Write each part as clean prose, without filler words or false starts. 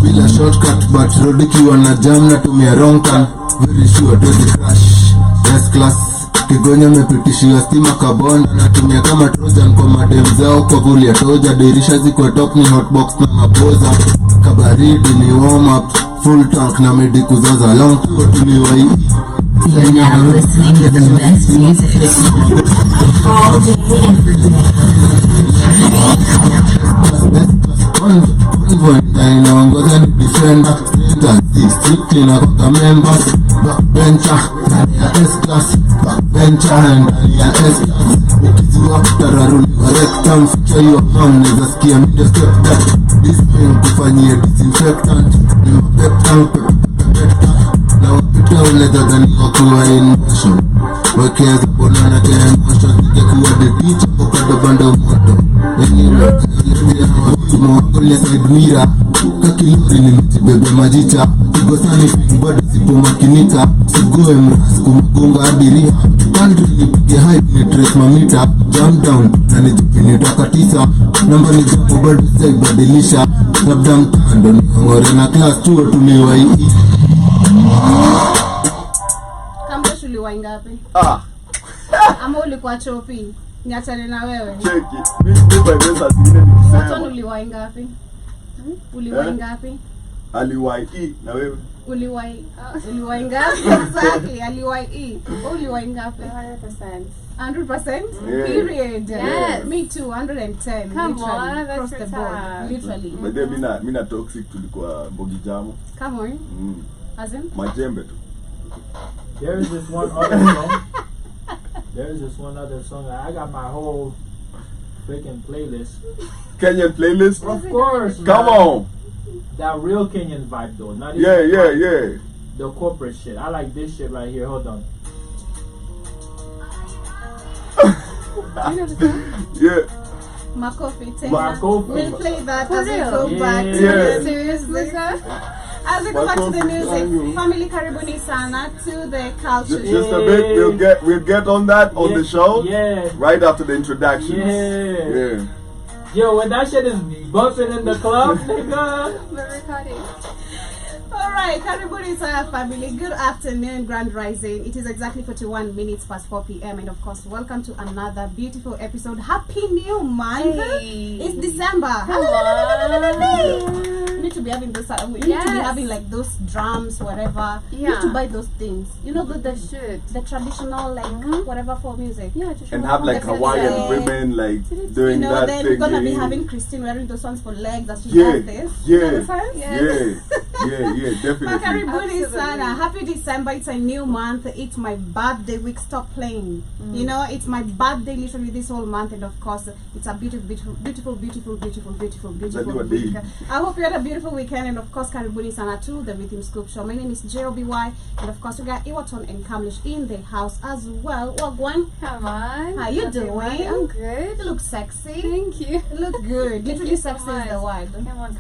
bila shortcut but road ikiwa na jam na tumia wrong turn very sure to the crash S class Kigonya mepitishia stima kabonda natumia kama Trojan kwa madem zao kwa vuli ya toja dirisha ziko top ni hotbox na mapoza kabaridi ni warm up full tank na medi kuzaza long tour tuliwai. You're now listening to the best music all day, every day. Inaongoza ni defender strictly na kwa members backbencher ya S-class backbencher ndani ya S-class ukiziwa kutararuli wa rectum feature your mom neza skia media step that this pain kufanyia disinfectant ni mapeptan na wapita uneza dhani wakuwa in motion wekeza bonana kaya motion zingekuwa the teacher ukado bando moto anyway Mwakole side mirror kakilori nimejibebe majicha Kigosani bado sipomakinika Sigoe mras kumagonga abiria Country nipige hype ni trace mamita Jump down na nijipini toka tisa Namba ni japo bado saibadilisha Labda mtando ni ngore na class chuo tuliwai. Kamba tuliwai ngapi? Ama ulikuwa chopi? Niachane na wewe. Cheki. Mimi by pesa zingine nilisema. Watu uliwai ngapi? Uliwai ngapi? Aliwai na wewe. Uliwai ngapi? Exactly. Aliwai. Uliwai ngapi? 100%. 100%? Yeah. Period. Yes. Me too, 110. Come literally. on, that's across the board. Literally. But then mina toxic tulikuwa bogi jamu. Come on. As in? Majembe tu. There is this one other song. There is this one other song. I got my whole freaking playlist. Kenyan playlist? Of course, Come man. on. That real Kenyan vibe though. Not Yeah. even the corporate shit. I like this shit right here. Hold on. You know the song? Yeah. Makofi. Makofi. We'll play that For as we real? go back to Yeah. the seriously. As we go back to the music, family karibuni sana to the culture. Just a bit. We'll get on that on the show. Yeah. Right after the introductions. Yeah. Yeah. Yo, when that shit is bumping in the club, nigga. Alright, karibuni sana family. Good afternoon, Grand Rising. It is exactly 41 minutes past 4 p.m. and of course, welcome to another beautiful episode. Happy New Month! Hey. It's December. You need to be having those. You need to be having like those drums, whatever. You need to buy those things. You know the traditional like whatever for music. Yeah, just And have like Hawaiian women like doing you know, that then thing. we're gonna be having Christine wearing those ones for legs as she Yeah. does this. Yeah, definitely. Karibuni sana. Happy December. It's a new month. It's my birthday week. Stop playing. You know, it's my birthday literally this whole month, and of course it's a beautiful week. I hope you had a beautiful weekend, and of course karibuni sana to the Rythm Scoop Show. My name is JOBY, and of course we got Iwaton and Kamlish in the house as well. Wagwan. Come on. How you doing? I'm good. You look sexy. Thank you. You look good. Literally sexy is the word.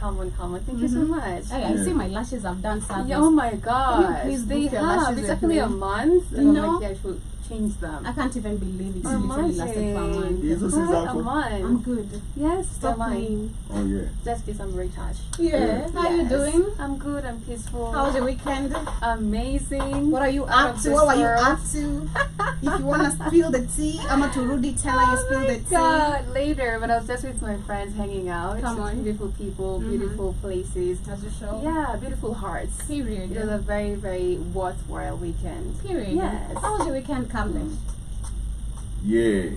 Come on. Thank you so much. Hey, I see my lashes have done something. Oh my god. Please They book your have. lashes It's with actually me. a month. No. I should change them. I can't even believe it's A literally lasted for a month. Jesus is What? A out. month. I'm good. Yes, Stop mine. playing. Oh yeah. Just get some retouch. Yeah. How you Yes. doing? I'm good. I'm peaceful. How was your weekend? Amazing. What are you Out up of to? this What were you world. up to? If you wanna spill the tea, I'ma to Rudy tell her you spill the tea. God, later, but I was just with my friends hanging out. Come on. Beautiful people, beautiful places. As you show. Yeah, beautiful hearts. Period. It was a very, very worthwhile weekend. Period. Yes. How was your weekend, Kamlesh? Yeah.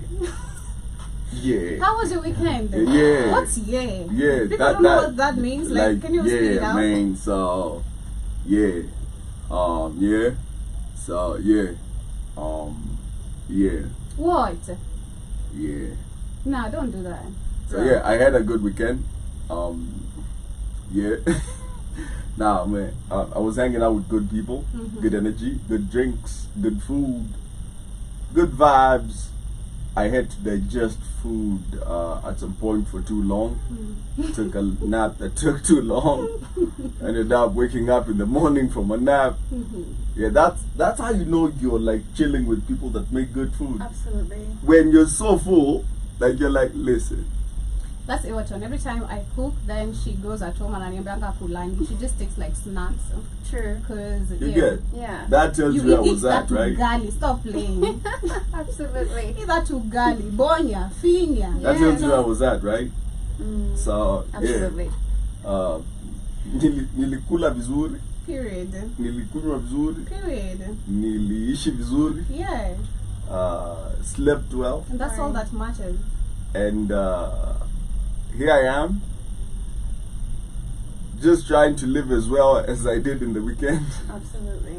How was your weekend? Yeah. What's yeah? Yeah. People don't know what that means. Like, can you spell it out? means yeah. Yeah. So yeah. Yeah. What? Yeah. No, don't do that. So yeah, I had a good weekend. Yeah. Nah, man. I was hanging out with good people, good energy, good drinks, good food, good vibes. I had to digest food at some point for too long. Took a nap that took too long. Ended up waking up in the morning from a nap. Yeah, that's how you know you're like chilling with people that make good food. Absolutely. When you're so full, like you're like, listen. That's Everton. Every time I cook, then she goes at home and ananiambia kulangi. She just takes like snacks. True. Cause You get? Yeah. That tells you where I was at, right? Ugali. Stop playing. Absolutely. Eat that ugali. Bonya. Finya. That tells you where I was at, right? So, Absolutely. yeah. Nilikula vizuri, Period. nilikunywa vizuri, Period. niliishi vizuri, Yeah. slept well, And that's all that matters. and here I am, just trying to live as well as I did in the weekend, Absolutely.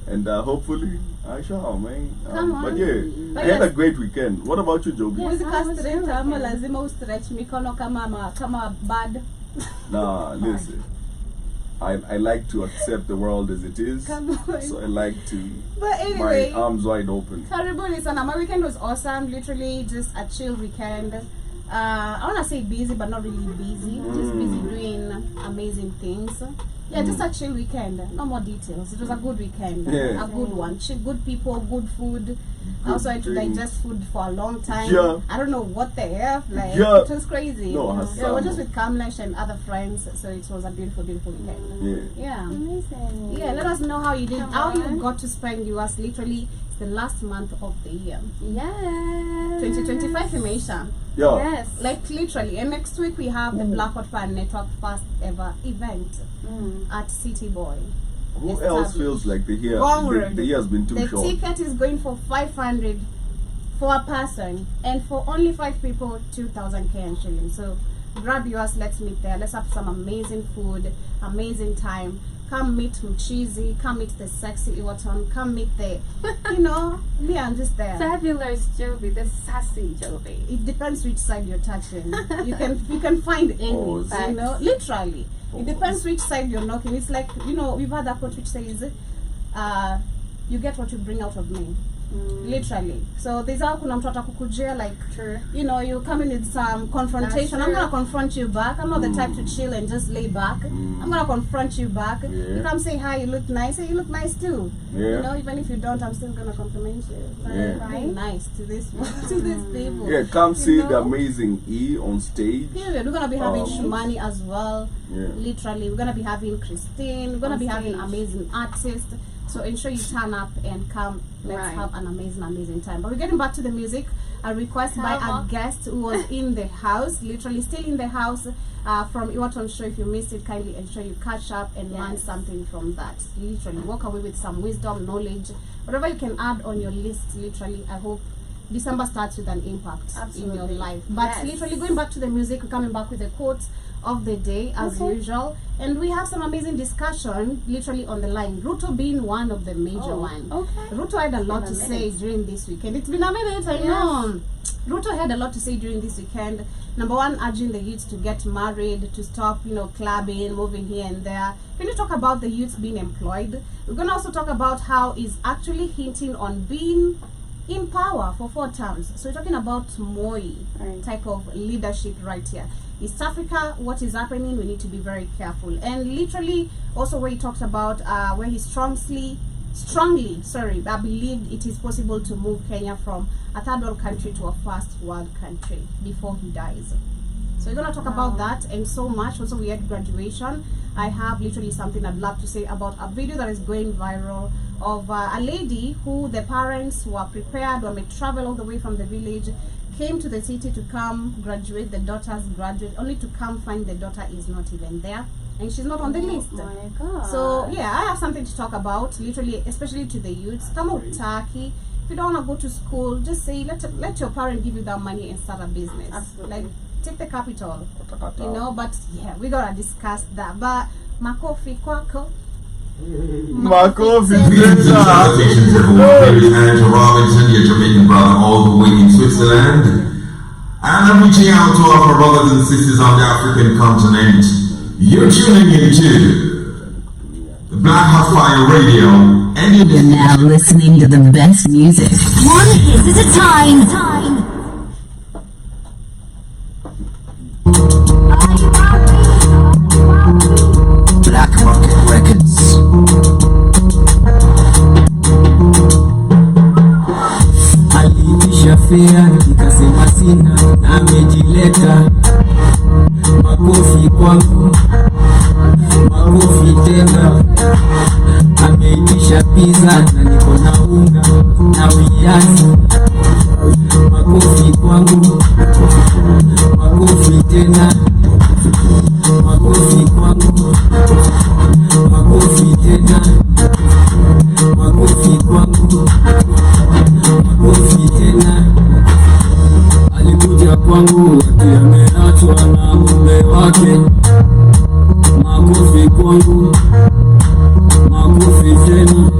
and hopefully I shall, man. Come on. But yeah, But I had a yes. great weekend. What about you, Joby? Yes. Muzika how was straight your ama weekend? lazima ustretch mikono kama bad. Nah, listen. I like to accept the world as it is, Come on. so I like to But anyway, my arms wide open. karibuni sana. My weekend was awesome. Literally just a chill weekend. I want to say busy, but not really busy. Just busy doing amazing things. Yeah, just a chill weekend. No more details. It was a good weekend. Yeah. A good one. Good people, good food. I also had to drinks. digest food for a long time. Yeah. I don't know what the hell. Like, Yeah. it was crazy. No, Yeah, we're Hassan. just with Kamlesh and other friends. So it was a beautiful, beautiful weekend. Yeah. Yeah. Amazing. Yeah, let us know how you did, Come how you on. got to spend yours. Literally, it's the last month of the year. Yes. 2025 imeisha. Yeah. Yes. Like literally. And next week we have the Black Hot Fan Network first ever event at City Boy. Who It's else established. feels like the Wrong word. year has been too The short? ticket is going for 500 for a person, and for only 5 people, 2,000 Kenyan shillings. So grab yours, let's meet there. Let's have some amazing food, amazing time. Come meet Mchizi, come meet the sexy Iwaton, come meet the, you know, me, I'm just there. Fabulous Joby, the sassy Joby. It depends which side you're touching. You can find any, Oh, you know, literally. Oh. It depends which side you're knocking. It's like, you know, we've had that quote which says, you get what you bring out of me. Literally. So there's how kuna mtu atakukujia, like, True. you know, you come in with some confrontation. That's I'm true. gonna confront you back. I'm not the type to chill and just lay back. I'm gonna confront you back. Yeah. You come say hi, you look nice. Hey, you look nice too. Yeah. You know, even if you don't, I'm still gonna compliment you. Like, Yeah. be nice to this to these people. Yeah, come see You the know? amazing E on stage. Period. We're gonna be having Um, Shumani as well. Yeah. Literally, we're gonna be having Christine. We're gonna On be having stage. amazing artists. So ensure you turn up and come. Let's Right. have an amazing time. But we're getting back to the music. A request by a Come on. guest who was in the house, literally still in the house from Iwaton Show. If you missed it, kindly ensure you catch up and learn Yes. something from that. Literally, walk away with some wisdom, knowledge, whatever you can add on your list. Literally, I hope December starts with an impact in your Absolutely. life. But Yes. literally, going back to the music, we're coming back with the quotes of the day as Okay. usual, and we have some amazing discussion literally on the line, Ruto being one of the major ones. Okay. Ruto had a lot been to a say minute. during this weekend. It's been a minute, I Yes. know. Ruto had a lot to say during this weekend. Number one, urging the youths to get married, to stop, you know, clubbing, moving here and there. When you talk about the youths being employed, we're going to also talk about how he's actually hinting on being in power for 4 terms. So we're talking about Moi Right. type of leadership right here. East Africa, what is happening, we need to be very careful. And literally also where he talks about where he strongly, I believe it is possible to move Kenya from a third world country to a first world country before he dies. So we're going to talk about that and so much. Also, we had graduation. I have literally something I'd love to say about a video that is going viral of a lady who the parents were prepared, or may travel all the way from the village, came to the city to come graduate, the daughters graduate, only to come find the daughter is not even there and she's not on the list. Oh my God. So yeah, I have something to talk about, literally, especially to the youths. Kama utaki, if you don't want to go to school, just say let your parent give you that money and start a business. Absolutely. Like, take the capital, you know. But yeah, we gotta discuss that. But makofi kwako. Makofi Salutations everyone. Baby Angela Robinson, your Jamaican brother all the way in Switzerland. And I'm reaching out to all our brothers and sisters on the African continent. You're tuning into the Black Hot Fire Radio, and You're now listening to the best music. One hit at a time. Black Market Records. Alitisha fea nikasema sina, amejileta. Makofi kwangu, makofi tena. Ameitisha pizza na niko na unga na viazi. Makofi kwangu, makofi tena. Makofi kwangu, makofi tena. Makofi kwangu, makofi tena. Alikuja kwangu ati ameachwa na mume wake. Makofi kwangu, makofi tena.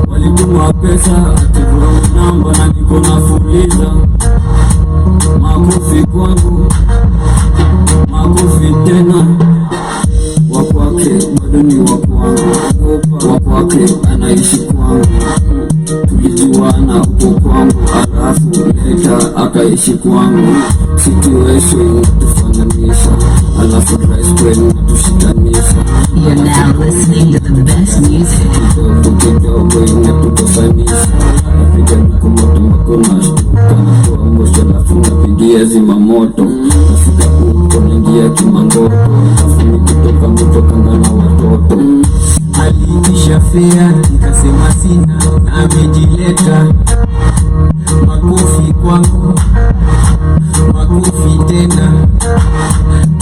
Walituma pesa ati wrong number na niko na fuliza. Makofi kwangu, makofi tena. Wakwake bado ni wakwangu, wakwake anaishi kwangu. Tulijuana uko kwangu, alafu leta akaishi kwangu. Situation tufananisha, alafu dry spell tushikanisha. You're now listening to the best music. Kidogo inatukosanisha. Napiga mikomoto makona shtuka, natoa moshi alafu napigia zima moto. Nafika huko naingia kimangoto, alafu nikitoka mtokanga na watoto. Alitisha fea nikasema sina, amejileta. Makofi kwangu, makofi tena.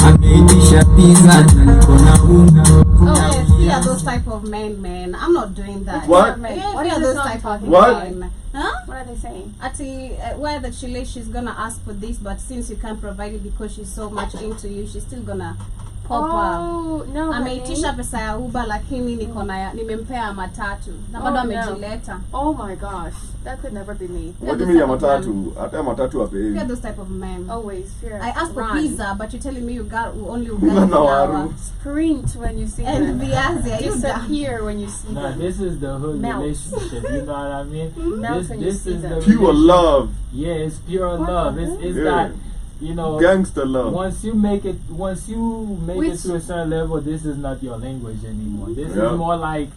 Ameitisha pizza na niko na unga. Oh yes, fear those type of men, man. I'm not doing that. What? Yeah, What fear is those this song type of talking What? men. Huh? What are they saying? Ati, where the chile, she's gonna ask for this, but since you can't provide it because she's so much into you, she's still gonna pop up. Oh, no. Ameitisha pesa ya Uber lakini niko na nimempea matatu na bado Oh, no. amejileta. Oh my gosh. That could never be me. What do you mean ya matatu? Hata ya matatu Fear hape. those type of men. Always fear. I asked for Run. pizza, but you're telling me you got only Unga ugali na flour waru. Sprint when you see and them. viazi. Are you done? Disappear when you see Nah, them. this is the hood Melt. relationship. You know what I mean? Melt when you This see is them. the Pure relationship. love. Yeah, it's pure What love. the It's Yeah. that, you know, Gangster love. once you make it Which- to a certain level, this is not your language anymore. This Yeah. is more like,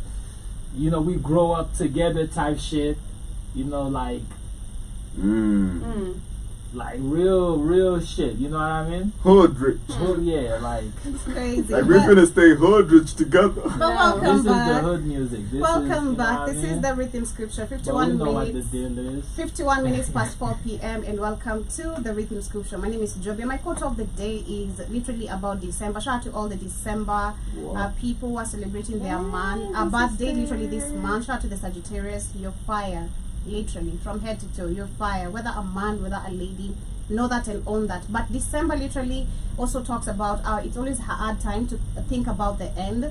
you know, we grow up together type shit. You know, like real shit. You know what I mean? Hood rich. Hood, yeah, like It's crazy. Like we're gonna stay hood rich together. But this welcome is the back. hood music. This Welcome is, you know back. what I This mean? is the Rhythm Scripture. But we 51 know what the minutes. deal is. 51 minutes past 4 p.m. and welcome to the Rhythm Scripture. My name is Joby. My quote of the day is literally about December. Shout out to all the December people who are celebrating their birthday literally this month. Shout out to the Sagittarius. You're fire. Literally from head to toe. You're fire. Whether a man, whether a lady. Know that and own that. But December literally also talks about it's always a hard time to think about the end,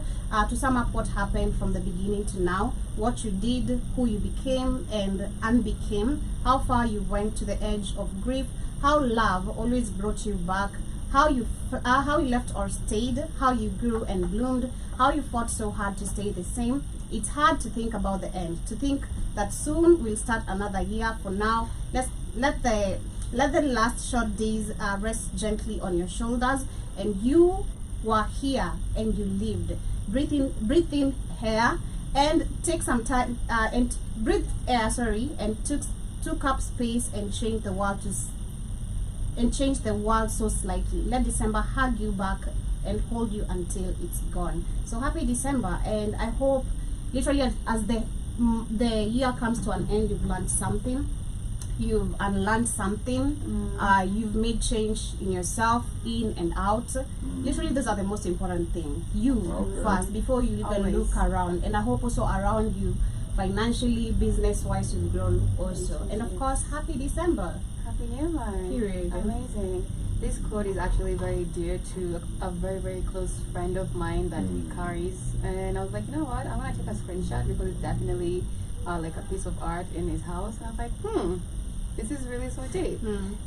to sum up what happened from the beginning to now, what you did, who you became and unbecame, how far you went to the edge of grief, how love always brought you back, how you left or stayed, how you grew and bloomed, how you fought so hard to stay the same. It's hard to think about the end, to think that soon we'll start another year. For now, let the last short days rest gently on your shoulders, and you were here and you lived. Breathe in air and take some time and breathe air. And took up space and changed the world so slightly. Let December hug you back and hold you until it's gone. So happy December, and I hope literally as the year comes to an end, you've learned something. You've unlearned something. You've made change in yourself, in and out. Literally, those are the most important thing. You first, before you even Always. look around. And I hope also around you, financially, business-wise, you've grown also. And of course, happy December. Happy New Year. Period. Amazing. This quote is actually very dear to a very, very close friend of mine that he carries. And I was like, you know what? I want to take a screenshot because it's definitely like a piece of art in his house. And I was like, this is really so deep.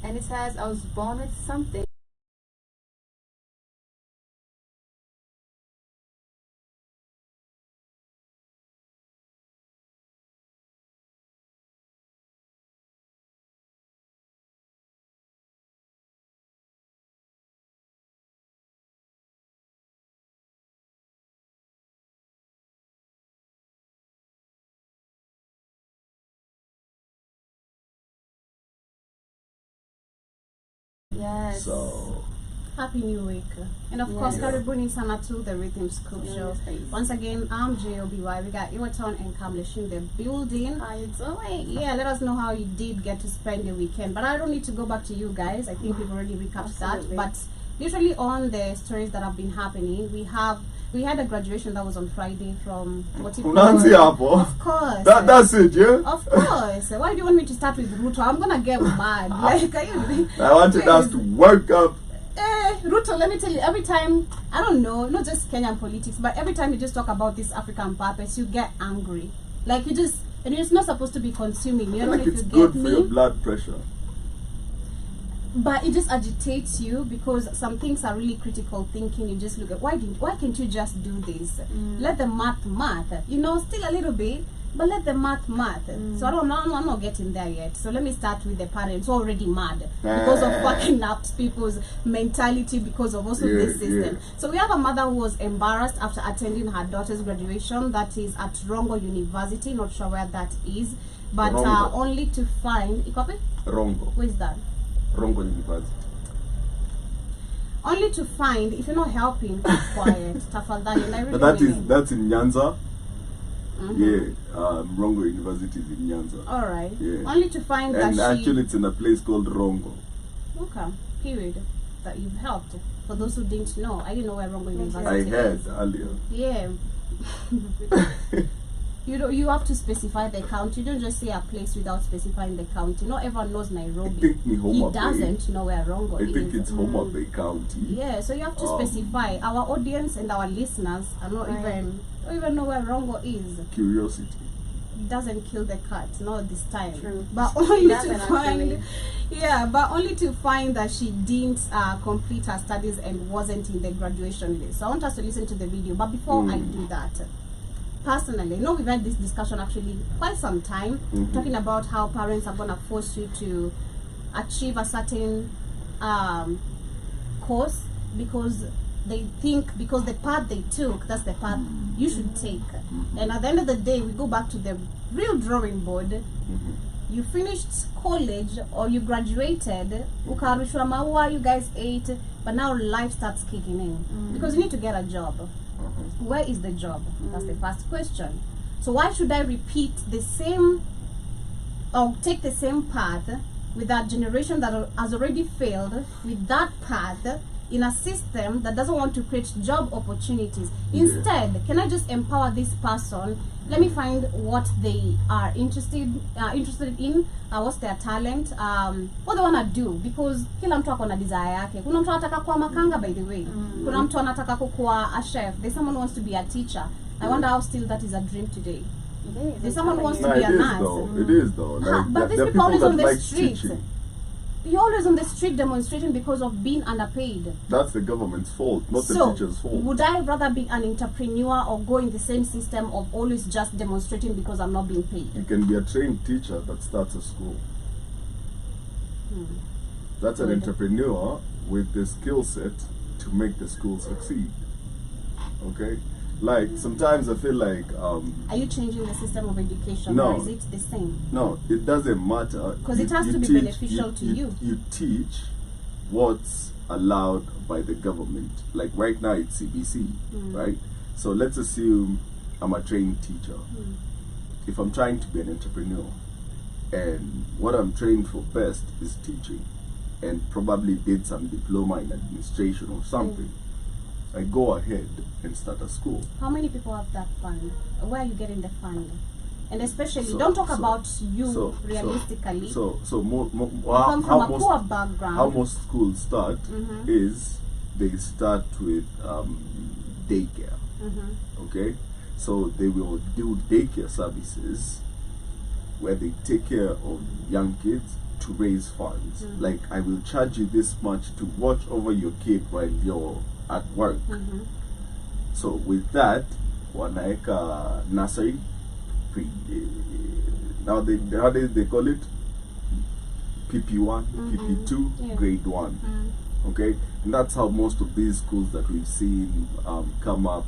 And it says, I was born with something. Yes. So Happy New Week. And of course, Yes. Karibuni Sana to the Rythm Scoop Yes, Show. please. Once again, I'm JOBY. We got Iwaton and Kamlesh in the building. How you doing? Yeah, let us know how you did get to spend the weekend. But I don't need to go back to you guys. I think we've already recapped that. Absolutely. But usually on the stories that have been happening, we had a graduation that was on Friday from what you Unanzi hapo. Of course. That's it, yeah. Of course. Why do you want me to start with Ruto? I'm gonna get mad. Like, are you, I wanted us to work up. Ruto, let me tell you, every time, I don't know, not just Kenyan politics, but every time you just talk about this African purpose, you get angry. Like, you just, and it's not supposed to be consuming. You I don't know think if it's you good get for your me, blood pressure. but it just agitates you because some things are really critical thinking. You just look at, why can't you just do this? Let the math, you know, still a little bit, but let the math. So I'm not getting there yet. So let me start with the parents who are already mad because of fucking up people's mentality because of also this system. So we have a mother who was embarrassed after attending her daughter's graduation. That is at Rongo University. Not sure where that is, but Rongo. only to find Rongo. where is that? Rongo University. Only to find, if you're not helping, keep quiet. Tafadhali, and I really But mean it. that's in Nyanza. Yeah, Rongo University is in Nyanza. All right. Yeah. Only to find And that actually, it's in a place called Rongo. okay, period, that you've helped. For those who didn't know, I didn't know where Rongo I University heard is. earlier. Yeah. You have to specify the county. You don't just say a place without specifying the county. Not everyone knows I Nairobi. think ni He Homa Bay. doesn't know where Rongo I is. think it's Homa Bay County. Yeah, so you have to specify. Our audience and our listeners are not even don't even know where Rongo is. Curiosity. Doesn't kill the cat, not this time. True. But only to Doesn't find, actually. but only to find that she didn't complete her studies and wasn't in the graduation list. So I want us to listen to the video. But before I do that, personally, you know, we've had this discussion actually quite some time, talking about how parents are gonna force you to achieve a certain course because they think because the path they took, that's the path you should take. And at the end of the day, we go back to the real drawing board. You finished college or you graduated, ukarushwa maua, you guys ate, but now life starts kicking in because you need to get a job. Where is the job? That's the first question. So why should I repeat the same or take the same path with that generation that has already failed with that path in a system that doesn't want to create job opportunities? Instead, can I just empower this person? Let me find what they are interested in, what's their talent, what they want to do, because kila mtu ako na desire yake. Kuna mtu anataka kuwa makanga, by the way. Kuna mtu anataka kuwa a chef. There's someone who wants to be a teacher. I wonder how still that is a dream today. There's someone who wants to be a nurse. It is though. Like, But these there are people always that on the like street. teaching. You're always on the street demonstrating because of being underpaid. That's the government's fault, not the So, teacher's fault. would I rather be an entrepreneur or go in the same system of always just demonstrating because I'm not being paid? You can be a trained teacher that starts a school. That's an entrepreneur with the skill set to make the school succeed. Okay? Like, sometimes I feel like... Are you changing the system of education, No. or is it the same? No, it doesn't matter. 'Cause it has to be beneficial to you. You teach what's allowed by the government. Like right now it's CBC, right? So let's assume I'm a trained teacher. If I'm trying to be an entrepreneur and what I'm trained for best is teaching and probably did some diploma in administration or something, I go ahead and start a school. How many people have that fund? Where are you getting the fund? And especially, So- don't talk so- about you so- realistically. So you come from a poor background. how most schools start is they start with daycare. Okay, so they will do daycare services where they take care of young kids to raise funds. Like, I will charge you this much to watch over your kid while you're at work. So with that, wanaeka nursery, nowadays they call it PP1, PP2, grade 1. Okay, and that's how most of these schools that we've seen come up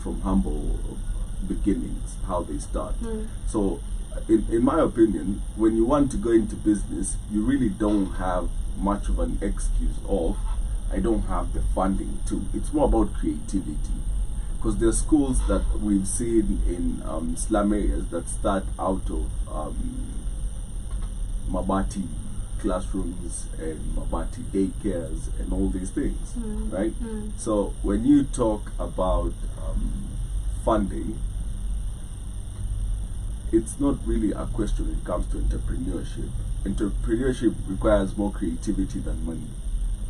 from humble beginnings, how they start. So in my opinion, when you want to go into business, you really don't have much of an excuse of I don't have the funding to. It's more about creativity. Because there are schools that we've seen in slum areas that start out of Mabati classrooms and Mabati daycares and all these things, right? So when you talk about funding, it's not really a question when it comes to entrepreneurship. Entrepreneurship requires more creativity than money,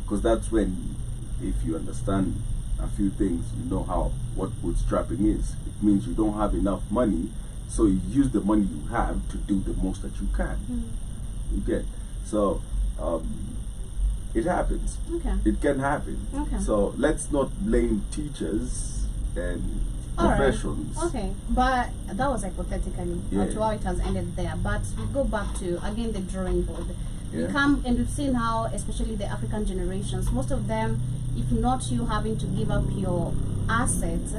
because that's when, if you understand a few things, you know what bootstrapping is. It means you don't have enough money, so you use the money you have to do the most that you can. You get. So it happens. Okay. It can happen. Okay. So let's not blame teachers and professions. Right. Okay, but that was hypothetically to how it has ended there. But we go back to again the drawing board. We come and we've seen how, especially the African generations, most of them, if not you having to give up your assets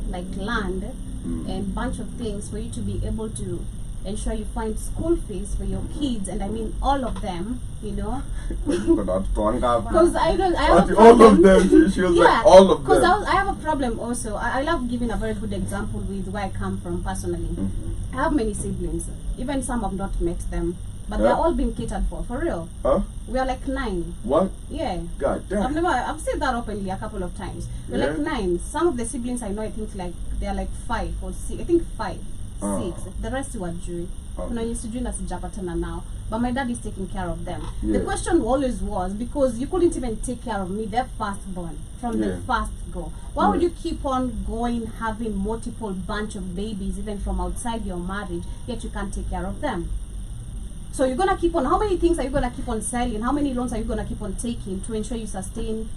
like land and bunch of things for you to be able to ensure you find school fees for your kids, and I mean all of them, you know. Because I have a all problem. of them. She was like all of them. Because I have a problem also. I love giving a very good example with where I come from personally. I have many siblings. Even some have not met them. But they're all being catered for real. Huh? We are like 9. What? Yeah. God damn. I've said that openly a couple of times. We're like 9. Some of the siblings I know, I think like they're like 5 or 6. I think 5, 6. The rest were Jew. Kuna used to join us Japatana now. But my dad is taking care of them. The question always was, because you couldn't even take care of me, their firstborn, from the first go. Why would you keep on going, having multiple bunch of babies, even from outside your marriage, yet you can't take care of them? So you're gonna keep on, how many things are you gonna keep on selling? How many loans are you gonna keep on taking to ensure you sustain?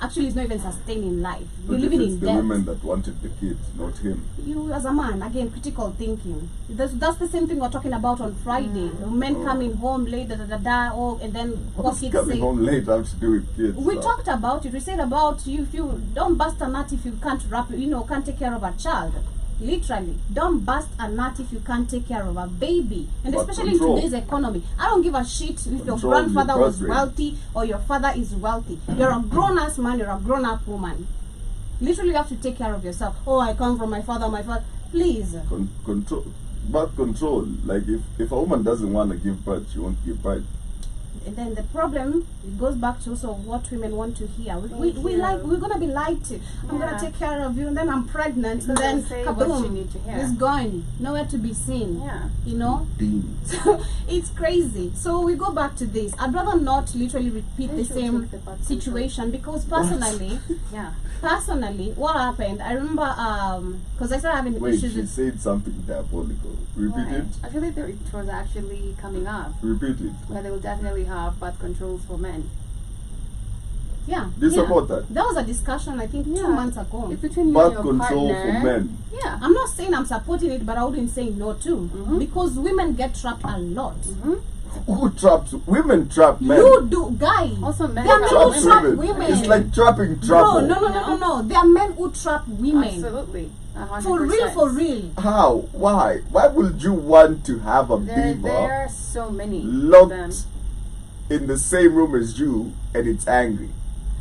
Actually, it's not even sustaining life. You're living in the debt. women that wanted the kids, not him. You as a man, again, critical thinking. That's the same thing we're talking about on Friday. Men coming home late, and then What's coming home late have to do with kids? We talked about it. We said about you, if you don't bust a nut if you can't can't take care of a child. Literally, don't bust a nut if you can't take care of a baby, and But especially control. in today's economy. I don't give a shit if your Control grandfather your was birth rate. wealthy or your father is wealthy. You're a grown-ass man, you're a grown-up woman. Literally, you have to take care of yourself. Oh, I come from my father, please. Control. Birth control. Like if a woman doesn't want to give birth, she won't give birth. And then the problem, it goes back to also what women want to hear. We're gonna be lied to. I'm gonna take care of you, and then I'm pregnant, and then kaboom, it's gone, nowhere to be seen. You know. So it's crazy. So we go back to this. I'd rather not literally repeat the same situation, because personally, personally, what happened? I remember because I started having issues. She said something diabolical. Repeat it. I feel like it was actually coming up. Repeat it. That they will definitely have birth controls for men. Yeah. Do you support that? That was a discussion I think 2 months ago. It's between you Birth and your control partner. for men. Yeah. I'm not saying I'm supporting it, but I wouldn't say no too, because women get trapped a lot. Who traps women? Trap men. You do, guy. Also, men there are men who trap trap women. women. It's like trapping trouble. No. There are men who trap women. Absolutely. 100%. For real. How? Why? Why would you want to have a There beaver are so many of them. locked in the same room as you and it's angry?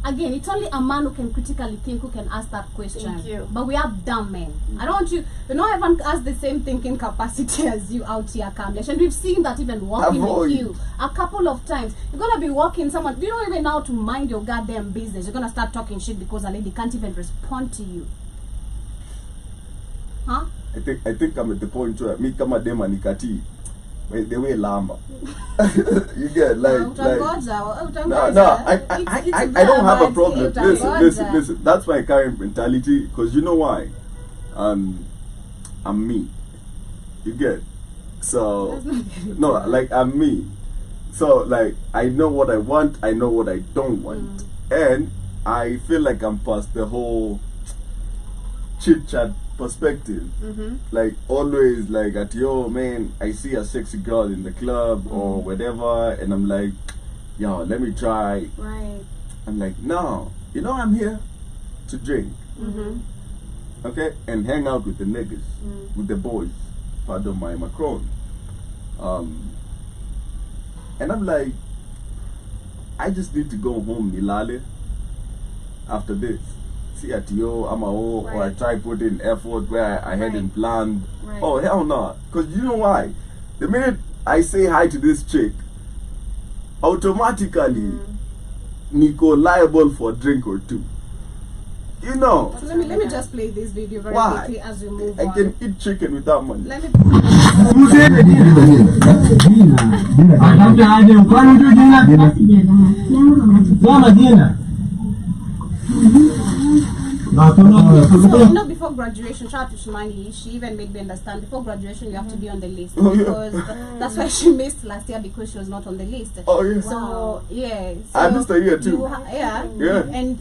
Again, it's only a man who can critically think who can ask that question. Thank you. But we have dumb men. I don't want you not everyone has the same thinking capacity as you out here, Kamlesh. And we've seen that even walking with you a couple of times. You're gonna be walking someone, you don't even know how to mind your goddamn business. You're gonna start talking shit because a lady can't even respond to you. Huh? I think I'm at the point where me kama dema nikati. The way lamba. You get like no, I don't have a problem. Listen. That's my current mentality, because you know why? I'm me. You get? So no, like I'm me. So like I know what I want, I know what I don't want. And I feel like I'm past the whole chit chat perspective. Like always like at yo man, I see a sexy girl in the club or whatever, and I'm like, yo, let me try. Right. I'm like, no, you know I'm here to drink. Okay, and hang out with the niggas, with the boys, pardon my Macron. And I'm like, I just need to go home, Nilale, after this. See at yo, I'm a or I try put in effort where I hadn't planned. Right. Oh hell no. Cause you know why? The minute I say hi to this chick, automatically Nico liable for a drink or two. You know. So let me just play this video very quickly as we move on. I can eat chicken without money. Let me So, before graduation, shout out to Shimangi, she even made me understand before graduation you have to be on the list. Because that's why she missed last year because she was not on the list. Oh, yeah. So, yeah. So I missed a year too. Yeah. And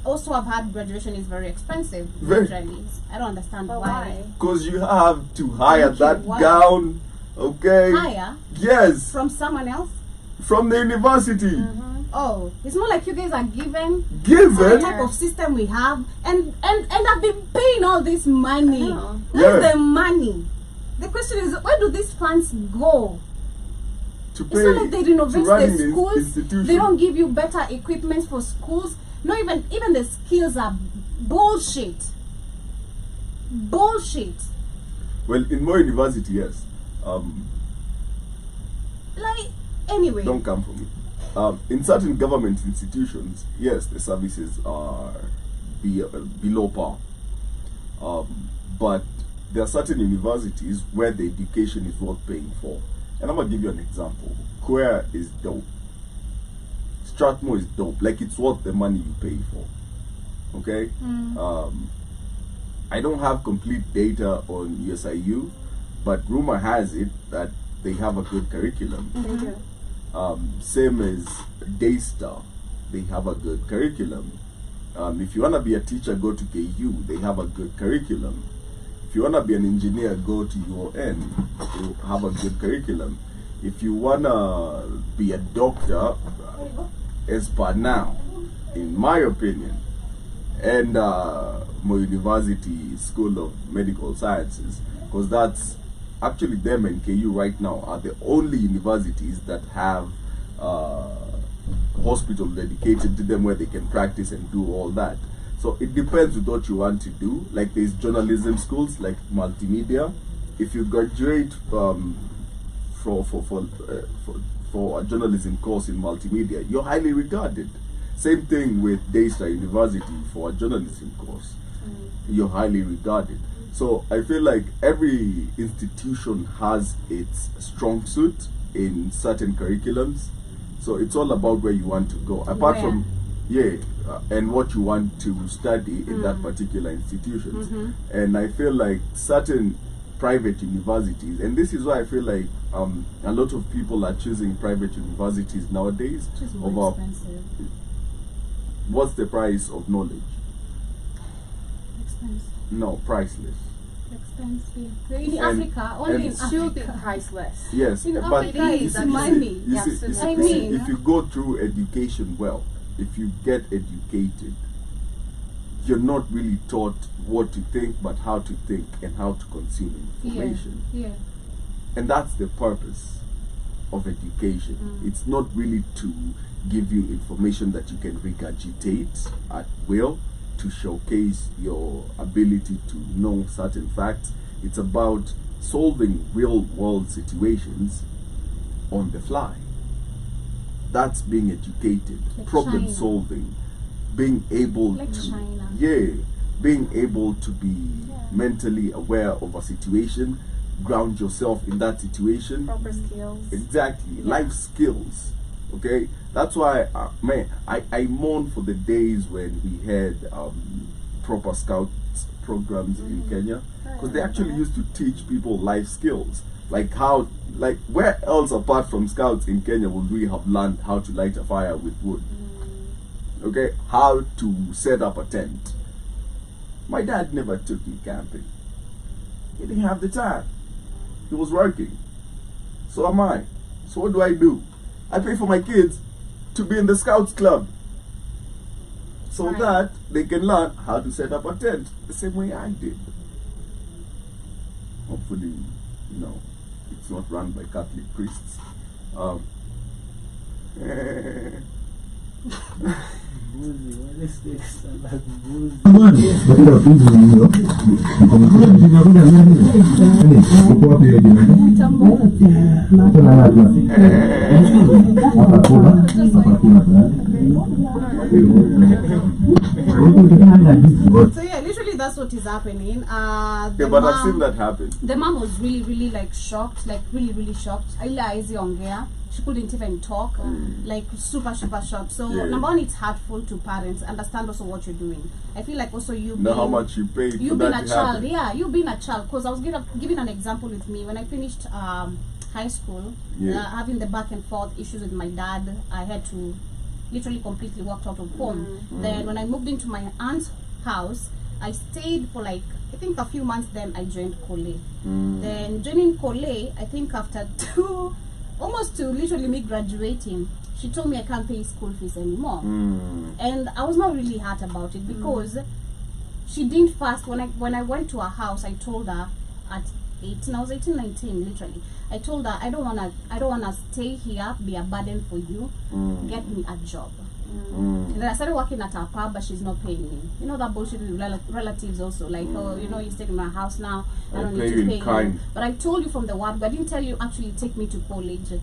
also, I've had graduation is very expensive. Very. Literally. I don't understand why. Because you have to hire Thank you. that Why? gown, okay? Hire Yes, from someone else. from the university. Oh, it's not like you guys are given the Given. type of system we have, and I've been paying all this money. know. Where's Yeah. the money? The question is, where do these funds go? To It's pay not like they renovate to run the schools. institution. They don't give you better equipment for schools. Not even the skills are bullshit. Bullshit. Well, in more university, yes. Like anyway. Don't come for me. In certain government institutions, yes, the services are below par. But there are certain universities where the education is worth paying for. And I'm gonna give you an example. Queer is dope. Strathmore is dope. Like it's worth the money you pay for. Okay? I don't have complete data on USIU, but rumor has it that they have a good curriculum. Same as Daystar, they have a good curriculum. If you wanna be a teacher, go to KU, they have a good curriculum. If you wanna be an engineer, go to UON, they have a good curriculum. If you wanna be a doctor, as per now, in my opinion, and Mo University School of Medical Sciences, because that's actually them and KU right now are the only universities that have hospital dedicated to them where they can practice and do all that. So it depends with what you want to do. Like there's journalism schools like multimedia. If you graduate for a journalism course in multimedia, you're highly regarded. Same thing with Daystar University for a journalism course. You're highly regarded. So I feel like every institution has its strong suit in certain curriculums. So it's all about where you want to go. Apart from, and what you want to study in that particular institution. And I feel like certain private universities, and this is why I feel like a lot of people are choosing private universities nowadays. Which is more expensive. What's the price of knowledge? Expensive. No, priceless. Expensive. In And- Africa, only in It should be Africa. priceless. Yes, In but Africa, you it's see- money. you see- Yes, you see- I you see, mean- if you go through education well, if you get educated, you're not really taught what to think, but how to think and how to consume information. Yeah. And that's the purpose of education. It's not really to give you information that you can regurgitate at will, to showcase your ability to know certain facts. It's about solving real world situations on the fly. That's being educated. Like Problem China. solving. Being able Like to China. being able to be mentally aware of a situation, ground yourself in that situation. Proper skills. Exactly, life skills. Okay, that's why, man, I mourn for the days when we had proper scout programs in Kenya, because they actually used to teach people life skills, like how, like where else apart from scouts in Kenya would we have learned how to light a fire with wood? Okay, how to set up a tent. My dad never took me camping. He didn't have the time. He was working. So am I. So what do? I pay for my kids to be in the Scouts Club so Right. that they can learn how to set up a tent the same way I did. Hopefully, it's not run by Catholic priests. Mbuzi, wale steaks salad mbuzi. So yeah, literally that's what is happening. The but I've mom- seen that happen. The mom was really like shocked, like really shocked. She couldn't even talk, like super shocked. So Yeah. number one, it's hurtful to parents. Understand also what you're doing. I feel like also you Know how much you paid for you being that a to child, happen. yeah, you being a child. Because I was giving an example with me when I finished high school, Yeah. having the back and forth issues with my dad. I had to literally completely walked out of home. Then when I moved into my aunt's house, I stayed for like I think a few months. Then I joined Kole. Then joining Kole, I think after almost to literally me graduating, she told me I can't pay school fees anymore. And I was not really hurt about it because she didn't fast. When I went to her house, I told her at 18, I was 18, 19 literally. I told her I don't wanna stay here, be a burden for you. Get me a job. And then I started working at her pub, but she's not paying me. You know that bullshit with relatives also, like, oh, you know, you stay in my house now, I don't need to pay you. But I told you from the word, but I didn't tell you actually take me to college.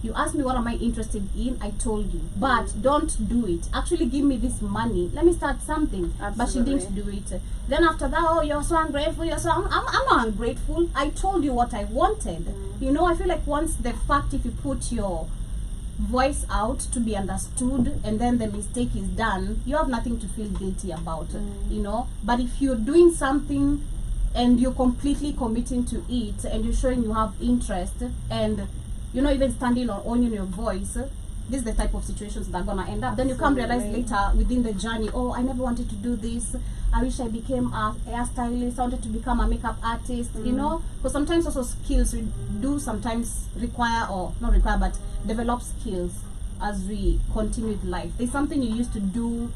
You asked me what am I interested in, I told you, but don't do it. Actually give me this money, let me start something. Absolutely. But she didn't do it. Then after that, oh, you're so ungrateful, I'm not ungrateful. I told you what I wanted. You know, I feel like once the fact, if you put your voice out to be understood and then the mistake is done, you have nothing to feel guilty about, you know. But if you're doing something and you're completely committing to it and you're showing you have interest and you're not even standing or owning your voice, this is the type of situations that are gonna end up. Then you come realize later within the journey, oh, I never wanted to do this. I wish I became a hairstylist. I wanted to become a makeup artist, you know. Because sometimes also skills we do sometimes require, or not require, but develop skills as we continue with life. There's something you used to do,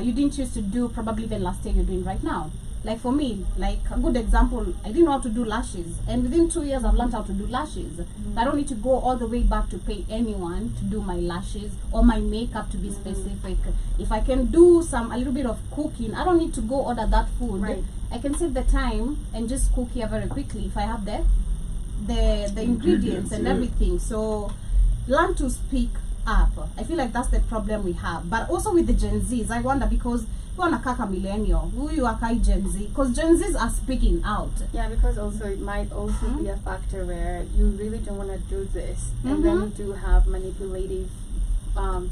you didn't used to do probably even last year you're doing right now. Like for me, like a good example, I didn't know how to do lashes, and within 2 years I've learned how to do lashes. I don't need to go all the way back to pay anyone to do my lashes or my makeup, to be specific. If I can do a little bit of cooking, I don't need to go order that food. Right. I can save the time and just cook here very quickly if I have the ingredients and everything. So learn to speak up. I feel like that's the problem we have. But also with the Gen Zs, I wonder, because wanakaka millennial, who you are Gen Z, because Gen Zs are speaking out. Yeah, because also it might also be a factor where you really don't want to do this, and then you do have manipulative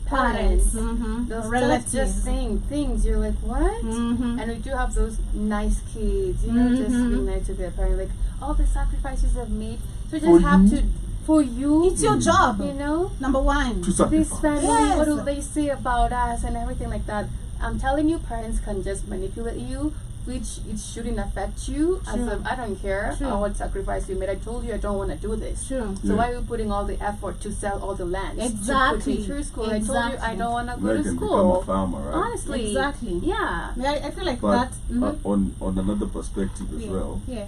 parents, those relatives just saying things. You're like, what? And we do have those nice kids, you know, just being nice to their parents, like all the sacrifices they've made. So you just have to. For you, it's your job, you know. Number one, this family, what do they say about us and everything like that? I'm telling you, parents can just manipulate you, which it shouldn't affect you. As I don't care what sacrifice you made. I told you I don't want to do this. So why are you putting all the effort to sell all the land? Exactly. To put me through school. I told you I don't want to go to Become school. a farmer, right? Honestly, exactly. Yeah. I feel like But that. on another perspective as well. Yeah.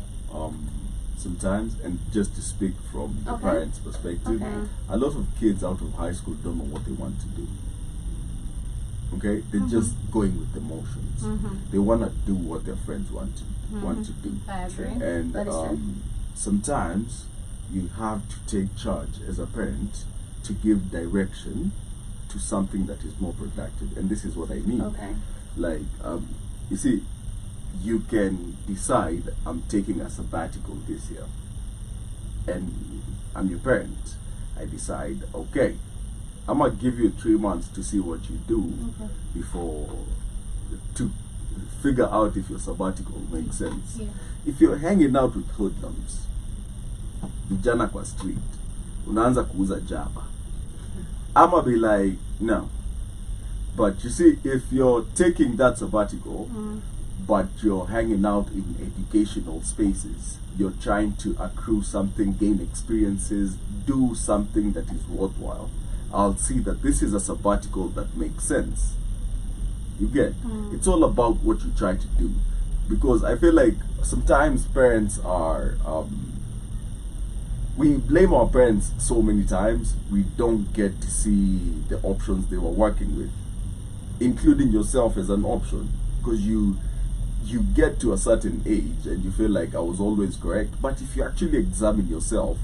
Sometimes, and just to speak from the parents' perspective, a lot of kids out of high school don't know what they want to do. Okay, they're just going with the motions. They want to do what their friends want to do. I agree. And That is true. sometimes you have to take charge as a parent to give direction to something that is more productive. And this is what I mean. Okay. Like, you see, you can decide I'm taking a sabbatical this year, and I'm your parent. I decide, okay, I'm gonna give you 3 months to see what you do before, to figure out if your sabbatical makes sense. If you're hanging out with hoodlums, vijana kwa street, unaanza kuuza jaba, I'ma be like, no. But you see, if you're taking that sabbatical, but you're hanging out in educational spaces, you're trying to accrue something, gain experiences, do something that is worthwhile, I'll see that this is a sabbatical that makes sense. You get? It's all about what you try to do. Because I feel like sometimes parents are we blame our parents so many times, we don't get to see the options they were working with, including yourself as an option, because you get to a certain age and you feel like I was always correct. But if you actually examine yourself,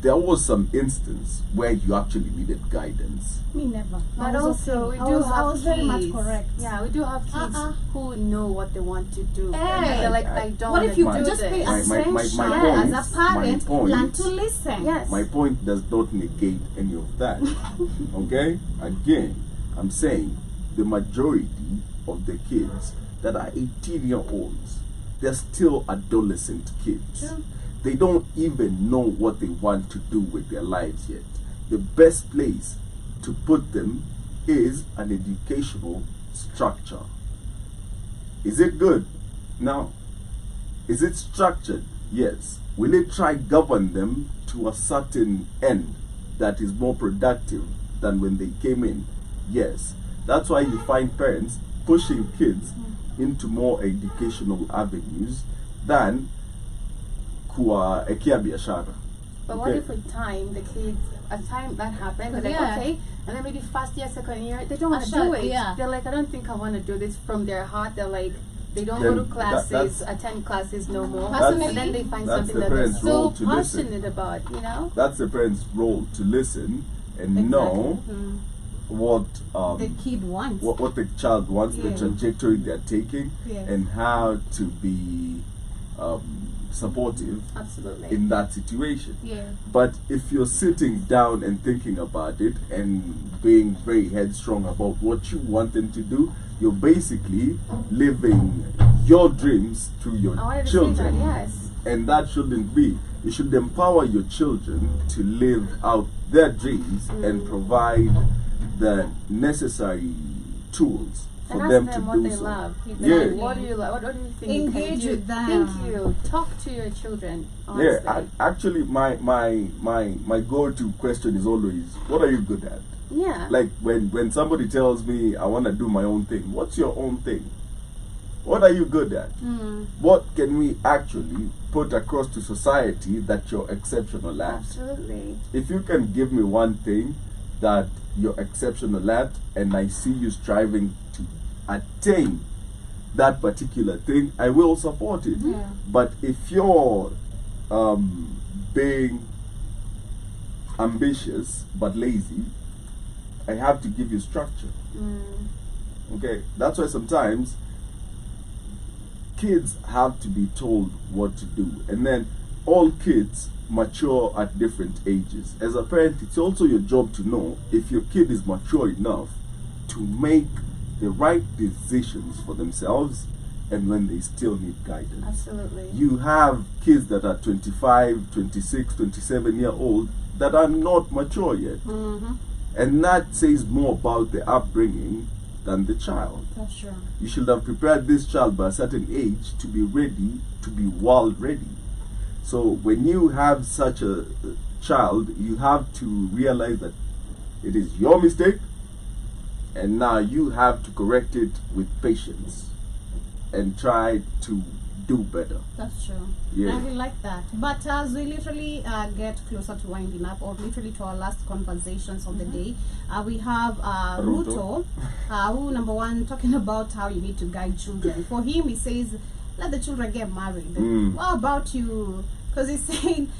there was some instance where you actually needed guidance. Me never. But I was also, okay. we do have I was very much kids. correct. Yeah, we do have kids who know what they want to do. Hey. And they're like, I don't What want if you to do just pay this. attention my as a point- parent, my point- learn to listen? Yes. My point does not negate any of that. Okay? Again, I'm saying the majority of the kids that are 18-year-olds, they're still adolescent kids. True. They don't even know what they want to do with their lives yet. The best place to put them is an educational structure. Is it good? No. Is it structured? Yes. Will it try govern them to a certain end that is more productive than when they came in? Yes. That's why you find parents pushing kids into more educational avenues than kuwa ekia biashara. But what if with time, the kids, at time that happens, they're like, Yeah. okay, and then maybe first year, second year, they don't want to Sure, do it. yeah. They're like, I don't think I want to do this from their heart. They're like, they don't Then go to classes, that's- attend classes no more. Personally, And then they find that's something the that they're parents' so role to listen. passionate about, you know? That's the parents' role to listen and know what The kid wants. what the child wants, the Yeah. trajectory they're taking, Yes. and how to be supportive Absolutely. in that situation. Yeah. But if you're sitting down and thinking about it and being very headstrong about what you want them to do, you're basically living your dreams through your I wanted to children. say that, yes. And that shouldn't be. You should empower your children to live out their dreams and provide the necessary tools for And them ask to them what do they so. love. Yeah. Like, what do you like? What do you think you can Engage do? with them. Thank you. Talk to your children. Yeah, Honestly. actually, my go-to question is always, what are you good at? Yeah. Like when somebody tells me I want to do my own thing, what's your own thing? What are you good at? What can we actually put across to society that you're exceptional at? Absolutely. If you can give me one thing that you're exceptional at, and I see you striving to attain that particular thing, I will support it. Yeah. But if you're being ambitious but lazy, I have to give you structure. Okay, that's why sometimes kids have to be told what to do, and then all kids mature at different ages. As a parent, it's also your job to know if your kid is mature enough to make the right decisions for themselves and when they still need guidance. Absolutely. You have kids that are 25, 26, 27-year-old that are not mature yet. And that says more about the upbringing than the child. That's true. You should have prepared this child by a certain age to be ready, to be world ready. So when you have such a child, you have to realize that it is your mistake, and now you have to correct it with patience and try to do better. That's true. Yeah. I really like that. But as we literally get closer to winding up, or literally to our last conversations of the day, we have Ruto, who, number one, talking about how you need to guide children. For him, he says, let the children get married. What about you? Because he's saying,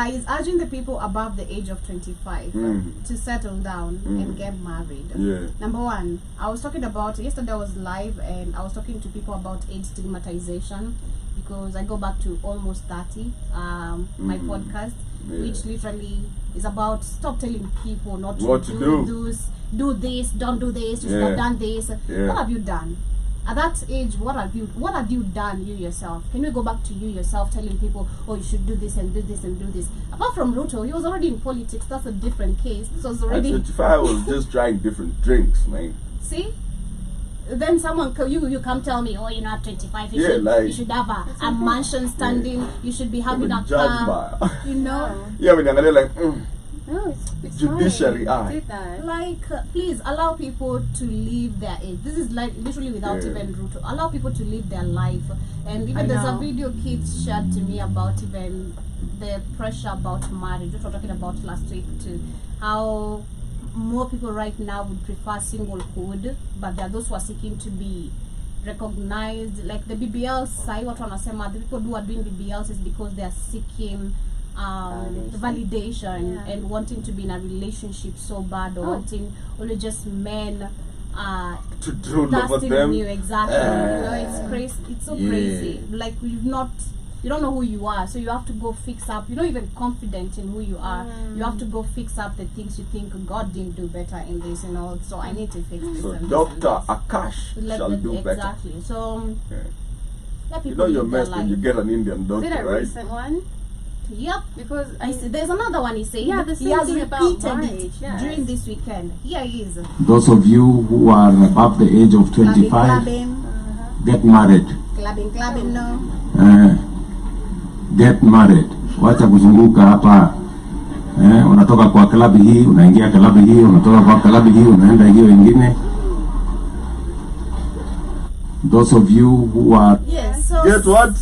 he's urging the people above the age of 25 to settle down and get married. Yeah. Number one, I was talking about, yesterday I was live and I was talking to people about age stigmatization, because I go back to almost 30, my podcast, which literally is about stop telling people not to What to do this, don't do this, you should have done this. What have you done? At that age, what have you done, you yourself? Can we go back to you yourself telling people, oh, you should do this and do this and do this? Apart from Ruto, he was already in politics. That's a different case. This was At already 25, I was just trying different drinks, man. see. Then someone you come tell me, oh, you're not 25. You should have a mansion standing. You should be having a car. You know. Yeah, when you're like, No, it's Judiciary fine. eye. Did that. Like, please allow people to live their age. This is like literally without even Ruto. Allow people to live their life. And even I there's a know. video kids shared to me about even the pressure about marriage, which we were talking about last week too, how more people right now would prefer singlehood, but there are those who are seeking to be recognized, like the BBLs. Sai what wanasema, the people who are doing BBLs is because they are seeking validation and wanting to be in a relationship so bad, or wanting only just men to drool over them. You exactly. You know, it's crazy. It's so crazy. Like you don't know who you are, so you have to go fix up. You're not even confident in who you are. You have to go fix up the things you think God didn't do better in this, you know. So I need to fix this. So and Dr. this and this. Akash shall do better. Exactly. So let You people know you're live their messed when life. you get an Indian Is doctor, it a right? recent one? Yep. Because I see. There's another one he said. Yeah, the he same has thing about repeated marriage, it yes. during this weekend. Here he is. Those of you who are above the age of 25, Clubbing, get married. clubbing, no. Get married. Wacha kuzunguka hapa. Unatoka kwa klabu hii, unaingia klabu hii, unatoka kwa klabu hii, unaenda hiyo ingine. Those of you who are Yes. So Get what?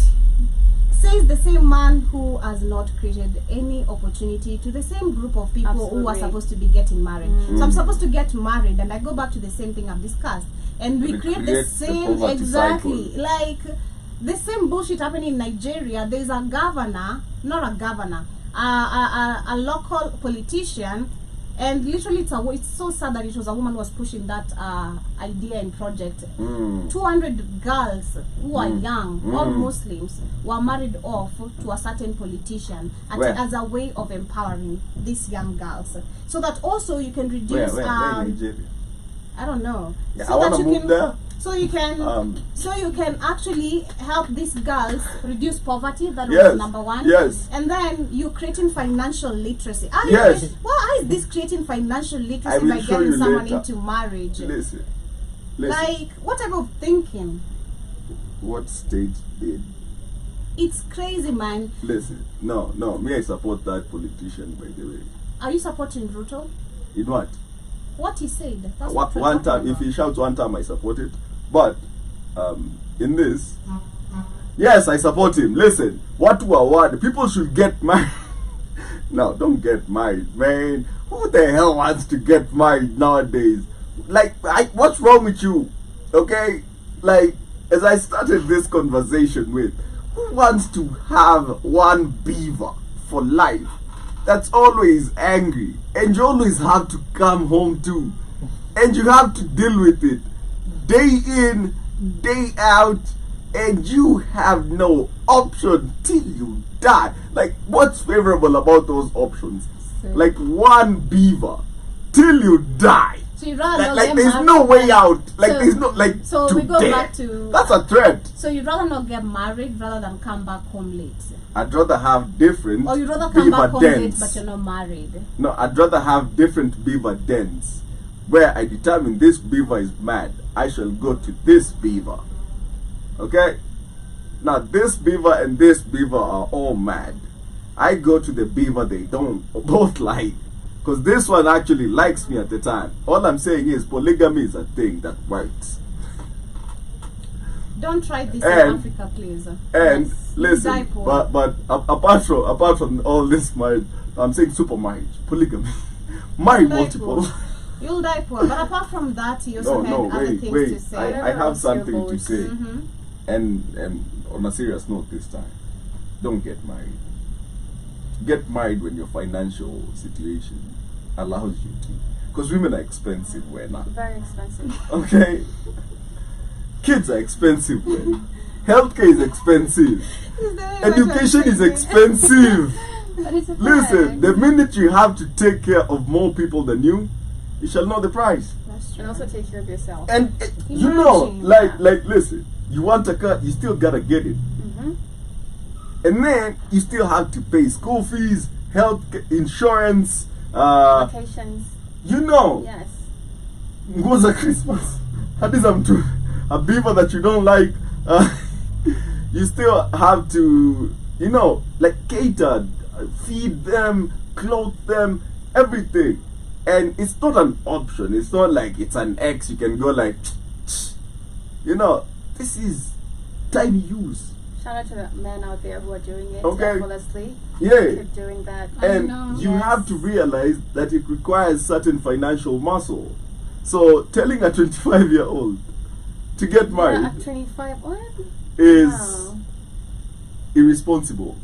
says the same man who has not created any opportunity to the same group of people who are Absolutely. supposed to be getting married. So I'm supposed to get married, and I go back to the same thing I've discussed, and we create the Recreate the same poverty exactly cycle. like the same bullshit happening in Nigeria. There's a governor, not a governor, a local politician. And literally, it's so sad that it was a woman who was pushing that idea and project. 200 girls who are young, all Muslims, were married off to a certain politician as a way of empowering these young girls. So that also you can reduce... Where in Nigeria? I don't know. Yeah, So I that want to you move can, there. So you can, so you can actually help these girls reduce poverty. That Yes, was number one. yes. And then you creating financial literacy. Yes. How is this creating financial I literacy will by show getting you someone later. into marriage? Listen. Like, what type of thinking? What state did? It's crazy, man. Listen. No. Me, I support that politician, by the way. Are you supporting Ruto? In what? What he said. That's What we're one talking time, if about. he shouts one time, I support it. But in this, yes, I support him. Listen, what to award? People should get married. No, don't get married, man. Who the hell wants to get married nowadays? Like, what's wrong with you? Okay, like as I started this conversation with, who wants to have one beaver for life? That's always angry, and you always have to come home too, and you have to deal with it day in, day out, and you have no option till you die. Like, what's favorable about those options? Like one beaver till you die. So you rather not Like get there's married no way than- out. Like So- there's no like so to we go death. back to- That's a threat. So you'd rather not get married rather than come back home late? I'd rather have different Or you'd rather come beaver back home late dens. but you're not married? No, I'd rather have different beaver dens where I determine this beaver is mad. I shall go to this beaver. Okay? Now this beaver and this beaver are all mad. I go to the beaver they don't both like. Because this one actually likes me at the time. All I'm saying is polygamy is a thing that works. Don't try this And- in Africa, please. And Yes, listen, die poor. but apart from all this marriage, I'm saying super marriage, polygamy, marry Die multiple. poor. You'll die poor. But apart from that, you also No, had other wait. things to say. I have Whatever something else to your say. Mm-hmm. And on a serious note this time, don't get married. Get married when your financial situation allows you to. Because women are expensive when Very expensive. okay? Kids are expensive when. Healthcare is expensive. Education is expensive. But it's a Listen, fact. the minute you have to take care of more people than you shall know the price. That's true. And also take care of yourself. And you know, Imagine. like, listen, you want a car, you still gotta get it. Mm-hmm. And then you still have to pay school fees, health insurance, Vacations. you know, Yes. nguo za Christmas. Hadiza mtu, a beaver that you don't like, you still have to, you know, like cater, feed them, clothe them, everything. And it's not an option. It's not like it's an X. You can go like, you know, this is time use. Shout out to the men out there who are doing it Okay. effortlessly. Yeah. Keep doing that. And know. you Yes. have to realize that it requires certain financial muscle. So telling a 25-year-old to get Yeah, married at 25. What? is Wow. irresponsible.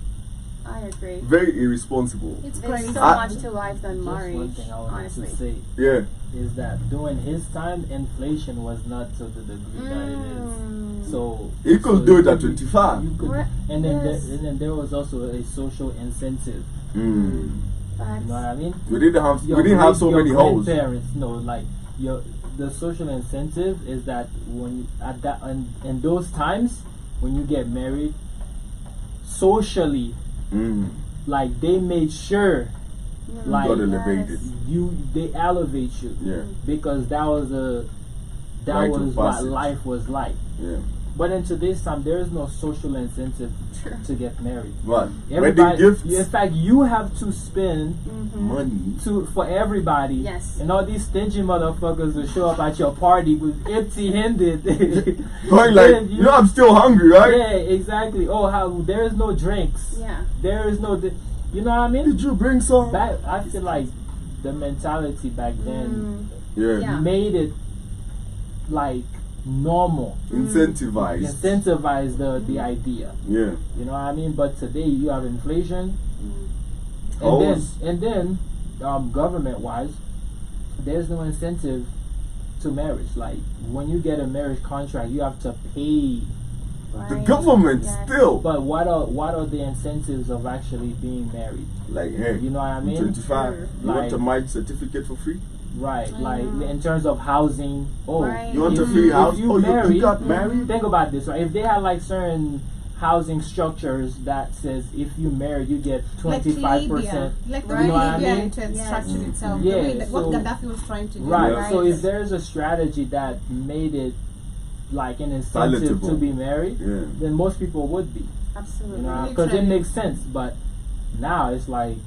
I agree. Very irresponsible. It's There's crazy. so I- much to life than Just one marriage, thing I wanted honestly. to say Yeah. is that during his time, inflation was not to the degree that it Mm. is. So He could so do you it at could- 25. you could- Right. and then Yes. there was also a social incentive. Mm. Facts. You know what I mean? We didn't have Your so your many hoes. grandparents, like the social incentive is that when at that in those times when you get married, socially, Mm. like they made sure, like Got elevated. they elevate you Yeah. because that was Rite of what passage. life was like. Yeah. But in today's time, there is no social incentive to get married. What? Wedding Everybody, gifts? in fact, you have to spend Money. for everybody. Yes. And all these stingy motherfuckers will show up at your party with empty-handed. Going like, Then I'm still hungry, right? Yeah, exactly. Oh, how there is no drinks. Yeah. There is no. You know what I mean? Did you bring some? I feel like the mentality back then Yeah. Yeah. made it like normal. Incentivized. Incentivize the idea. Yeah. You know what I mean? But today you have inflation, Hoes. and then government wise, there's no incentive to marriage. Like when you get a marriage contract, you have to pay. Right. The government Yes. still. But what are the incentives of actually being married? Like, hey, You know what I I'm mean? 25. You want Like- a marriage certificate for free? Right, like in terms of housing. Oh, Right. You want a if free you- house? If you Oh, married, you got married? think about this, right? If they had like certain housing structures that says if you marry you get 25%. Like the Right. way You know what I Libya mean? it has Yes. structured itself. Yeah, The way that, what so- Gaddafi was trying to do. Right. Yeah. So if there's a strategy that made it like an incentive Palatable. to be married, Yeah. then most people would be. Absolutely. Because it makes sense. But now it's like.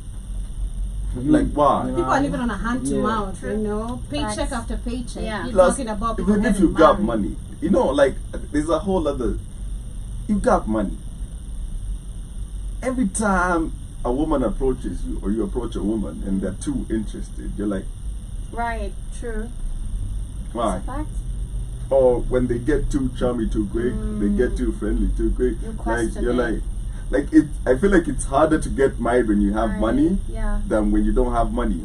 Like why? you know People what I are mean? living on a hand to Yeah. mouth, you know, paycheck Facts. after paycheck. Yeah. You're Plus, talking about people even if getting you got married. money, like, there's a whole other. You got money. Every time a woman approaches you, or you approach a woman, and they're too interested, you're like, Right. True. why? That's a fact. Or when they get too charming too quick, they get too friendly too quick. You Like question you're it. like it. I feel like it's harder to get married when you have Right. money Yeah. than when you don't have money.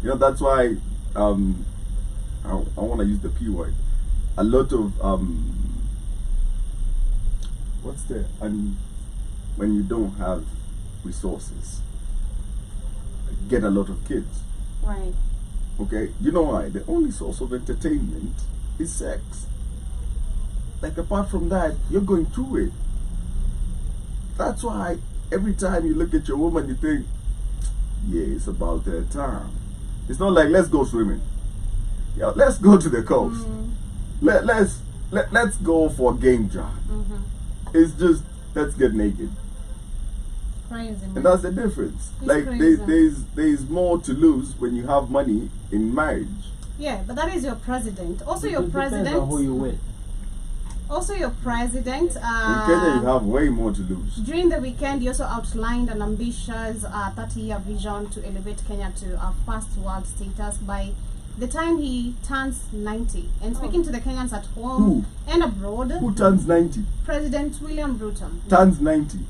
You know, that's why I want to use the P word. A lot of what's there? And when you don't have resources, get a lot of kids. Right. Okay, you know why? The only source of entertainment is sex. Like apart from that, you're going through it. That's why every time you look at your woman, you think, yeah, it's about their time. It's not like let's go swimming. Yeah, let's go to the coast. Let's go for a game drive. It's just let's get naked. Crazy, man. And that's the difference. It's Like crazy. there's more to lose when you have money in marriage. Yeah, but that is your president. Also, It your depends president. on who you with. Also, your president. In Kenya, you have way more to lose. During the weekend, you also outlined an ambitious 30-year vision to elevate Kenya to a first world status by the time he turns 90. And speaking to the Kenyans at home and abroad, Who turns 90? President William Ruto, Turns 90.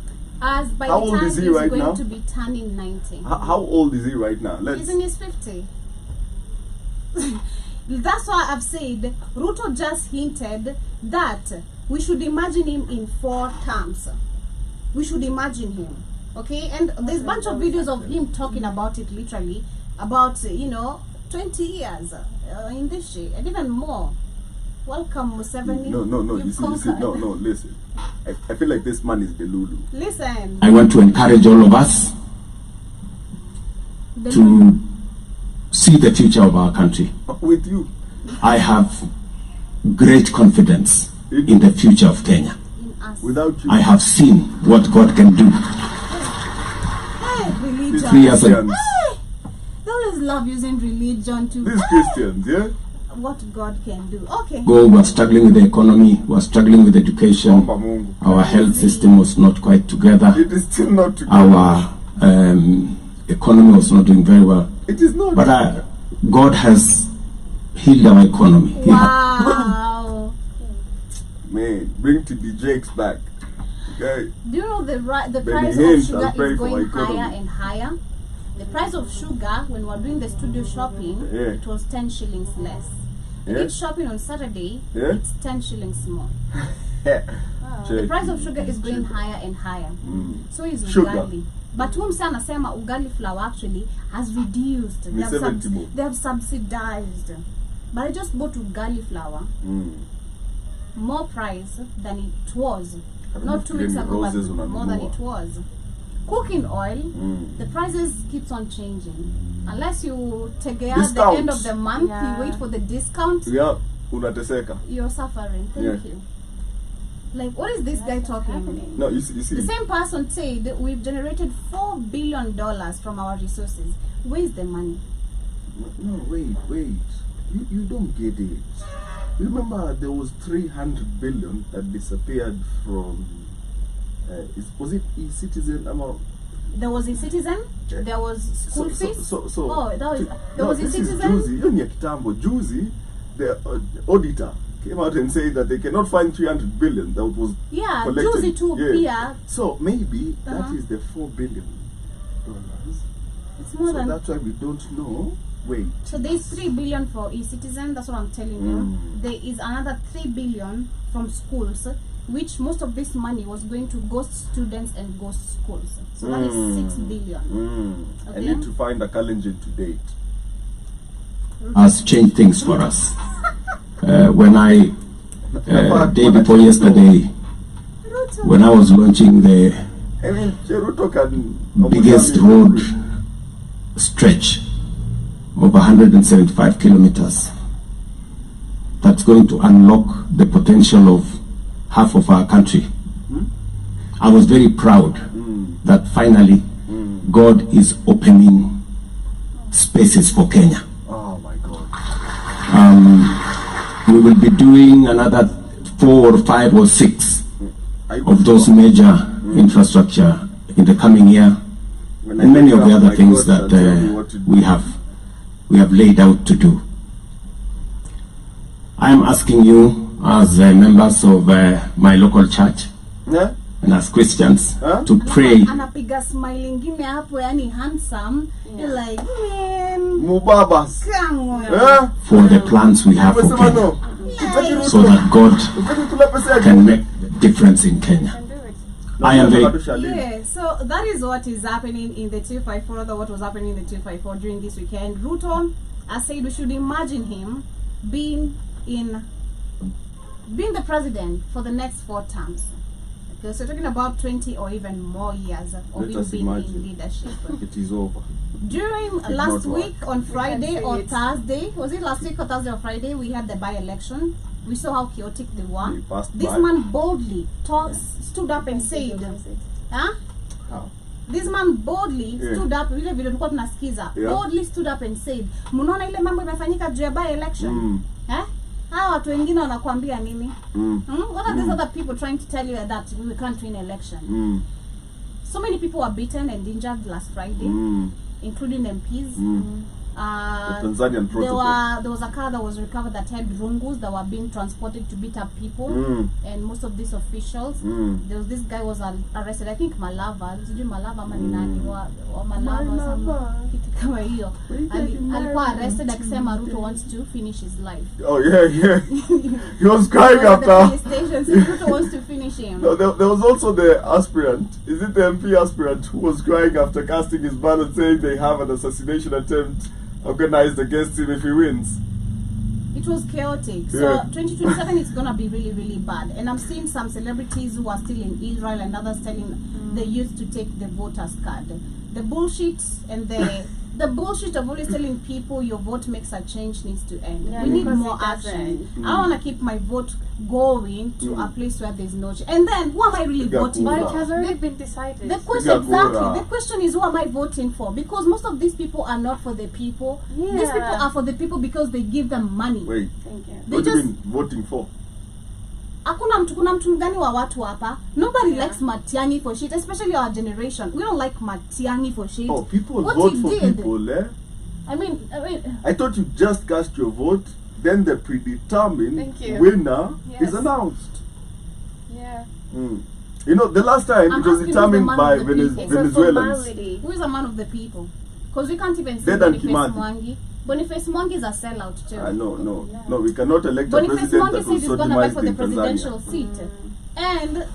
as by How the old time is he he's right going now? to be turning 90. How old is he right now? He's in his 50. That's why I've said Ruto just hinted that we should imagine him in 4 terms. We should imagine him, okay? And there's a bunch of videos of him talking about it, literally about 20 years in this shit, and even more. Welcome, Museveni. No. You've You see, conquered. no. Listen, I feel like this man is Delulu. Listen. I want to encourage all of us to see the future of our country. With you, I have great confidence in the future of Kenya. in us. without you, I have seen what God can do. Hey, religion. 3 years ago, Christians, They always love using religion to. these Christians, yeah. what God can do. Okay. Go, we're struggling with the economy, we're struggling with education. Omba Mungu. Our health system was not quite together. It is still not together. Our economy was not doing very well. It is not. But God has healed our economy. He Wow. Man, bring TD Jakes back. Okay. Do you know the Benny price Hinn of shall sugar pray is for going economy. higher and higher? The price of sugar, when we were doing the studio shopping, Yeah. it was 10 shillings less. I Yeah. did shopping on Saturday, Yeah. it's 10 shillings more. Yeah. The price of sugar is going higher and higher. So is Sugar. ugali. But whom say anasema ugali flour actually has reduced. Ni 70 more. They have subsidized. But I just bought ugali flour, more price than it was. Not 2 weeks ago, but more than it was. Cooking oil, the prices keeps on changing. Unless you take it at the end of the month, you wait for the discount. Yeah, unateseka. You're suffering. Thank you. Like, what is this guy talking? No, you see. The same person said we've generated $4 billion from our resources. Where's the money? No, wait. You don't get it. Remember, there was 300 billion that disappeared from. Was it e-citizen? There was a citizen. There was school fees. So there was a this is citizen. Juzi. Hiyo ni ya kitambo. Juzi, the auditor came out and said that they cannot find 300 billion that was collected. Juzi too. Yeah. So maybe that is the $4 billion. It's more So than. that's why we don't know. Wait. So there's 3 billion for e-citizen. That's what I'm telling you. There is another 3 billion from schools, which most of this money was going to ghost students and ghost schools. So that is 6 billion. I Okay? need to find a Kalenjin to date. has changed things for us. When I, day before yesterday, when I was launching the I mean, Cheruto can biggest road stretch of 175 kilometers that's going to unlock the potential of half of our country. I was very proud that finally God is opening spaces for Kenya. Oh my God. We will be doing another 4 or 5 or 6 of those major infrastructure in the coming year, and many of the other things that we have laid out to do. I am asking you as members of my local church and as Christians to pray Anapiga smile ingine hapo, yani handsome. You're like, man, Mubabas. come on. for the plans we have for Kenya, so that God can make the difference in Kenya. I am very Yeah, so that is what is happening in the 254, what was happening in the 254 during this weekend. Ruto, I said we should imagine him being the president for the next 4 terms. Okay, so we're talking about 20 or even more years of Let him us being imagine. in leadership. It is over. During not last work. week on Friday say or it. Thursday, was it last week or Thursday or Friday, we had the by-election. We saw how chaotic they were. They passed This by. man boldly stood up and said, huh? How? This man boldly Yeah. stood up, vile vile tulikuwa tunasikiza, Yeah. boldly stood up and said, mnaona ile mambo imefanyika juu ya by-election? Eh? Hawa watu wengine wanakuambia nini? What are these other people trying to tell you that we can't win election? So many people were beaten and injured last Friday, including MPs. The Tanzanian protocol. There was a car that was recovered that had rungus that were being transported to beat up people, and most of these officials. There was this guy was arrested. I think Malava, sijui Malava ama ni nani wa Malava sama kitu kama hiyo. Alikuwa arrested akisema Ruto wants to finish his life. Oh yeah. He was crying The after. police station said Ruto wants to finish him. No, there was also the aspirant. Is it the MP aspirant who was crying after casting his ballot, saying they have an assassination attempt organized against him if he wins? It was chaotic. So Yeah. 2027 is gonna be really, really bad. And I'm seeing some celebrities who are still in Israel and others telling the youth to take the voters card. The bullshit and the the bullshit of always telling people your vote makes a change needs to end. Yeah, We need because more it action. doesn't. I don't want to keep my vote going to a place where there's no change. And then, who am I really voting But it for? has already been decided. The question, Gabora. exactly. The question is, who am I voting for? Because most of these people are not for the people. Yeah. These people are for the people because they give them money. Wait, Thank you. They what do you just- mean voting for? Kuna mtu gani wa watu hapa? Nobody Yeah. likes Matiang'i for shit, especially our generation. We don't like Matiang'i for shit. Oh, people What vote he for did. people, eh? I mean, I thought you just cast your vote, then the predetermined Thank you. winner Yes. is announced. Yeah. You know, the last time I'm it was asking determined who's the by man of the people. It's a Venezuelans. formality. who is a man of the people? Because we can't even see Dead and Boniface Kimathi. Mwangi. Boniface Mwangi is a sellout too. No, we cannot elect a Boniface president Mwangi that said was he's going to fight sodomized for the in presidential Tanzania. seat. And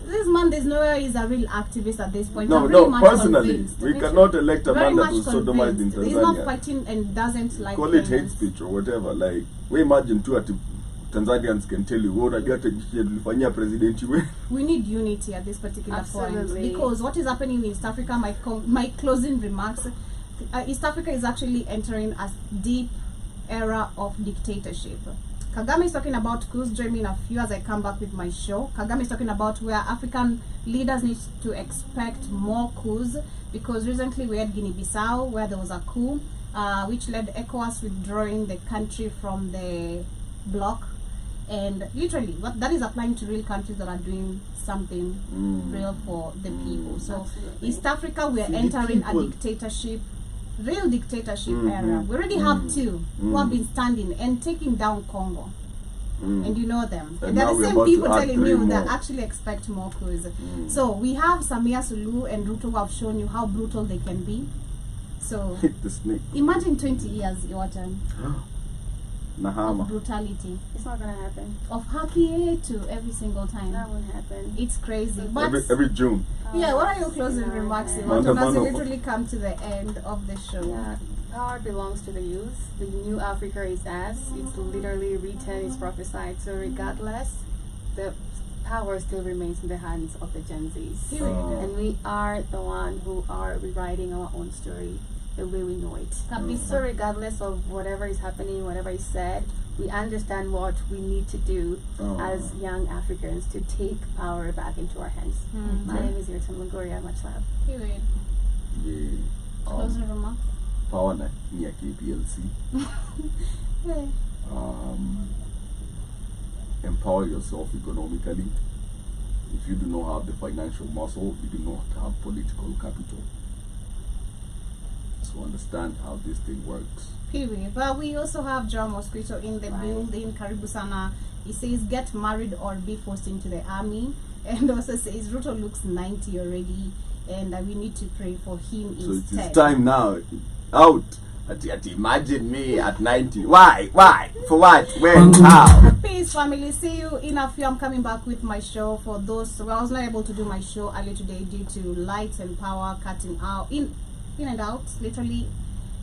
this man, there's no way he's a real activist at this point. No, I'm very no, much personally, convinced. we cannot elect a Very man that much was sodomized in convinced. He's not Tanzania. fighting and doesn't like Call it hate Kenyans. speech or whatever. Like, we imagine too at Tanzanians can tell you, what unajua tulifanyia president wewe. We need unity at this particular Absolutely. point, because what is happening in East Africa, my closing remarks, East Africa is actually entering a deep era of dictatorship. Kagame is talking about coups. Join me in a few as I come back with my show. Kagame is talking about where African leaders need to expect more coups, because recently we had Guinea-Bissau where there was a coup which led ECOWAS withdrawing the country from the bloc. And literally, what that is applying to real countries that are doing something real for the people. So, Absolutely. East Africa, we are See, the entering a people- dictatorship, real dictatorship era. We already have two who have been standing and taking down Congo. And you know them. And They're now the we're same about to people add telling three you that more. actually expect more coups. So, we have Samia Suluhu and Ruto who have shown you how brutal they can be. So, Hit the snake. imagine 20 years, your turn, of Nahama. brutality. It's not gonna happen. Of haki to every single time. That won't happen. It's crazy. But Every June. yeah, what are your closing remarks, Yeah. Iwatan, as we Mano. literally come to the end of the show? Yeah, power belongs to the youth. The new Africa is us. It's literally written, it's prophesied. So regardless, the power still remains in the hands of the Gen Zs. Period. And we are the one who are rewriting our own story the way we know it. Kabisa. So regardless of whatever is happening, whatever is said, we understand what we need to do as young Africans to take power back into our hands. My name is Rythm. Much love. Period. Yeah. Closing remarks? Power ni ya KPLC. Yeah. Empower yourself economically. If you do not have the financial muscle, you do not have political capital. So understand how this thing works. Period. But we also have John Mosquito in the building. Karibu sana. He says, get married or be forced into the army. And also says, Ruto looks 90 already. And we need to pray for him So it instead. is time now. Out. Imagine me at 90. Why? For what? When? How? Peace, family. See you in a few. I'm coming back with my show for those. Well, I was not able to do my show earlier today due to lights and power cutting out, in and out, literally.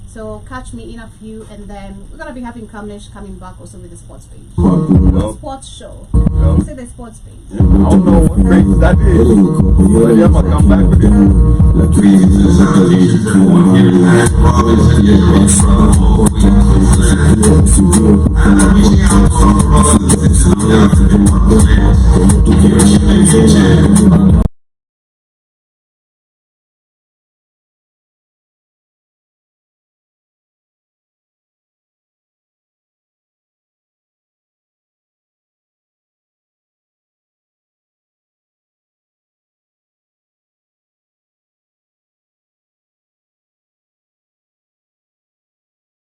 So catch me in a few, and then we're gonna be having Kamlesh coming back also with the sports page, sports show. Say the sports page. I don't know what page that is. But yeah, I'll come back with it. Robinson, your brother, all the way to Switzerland.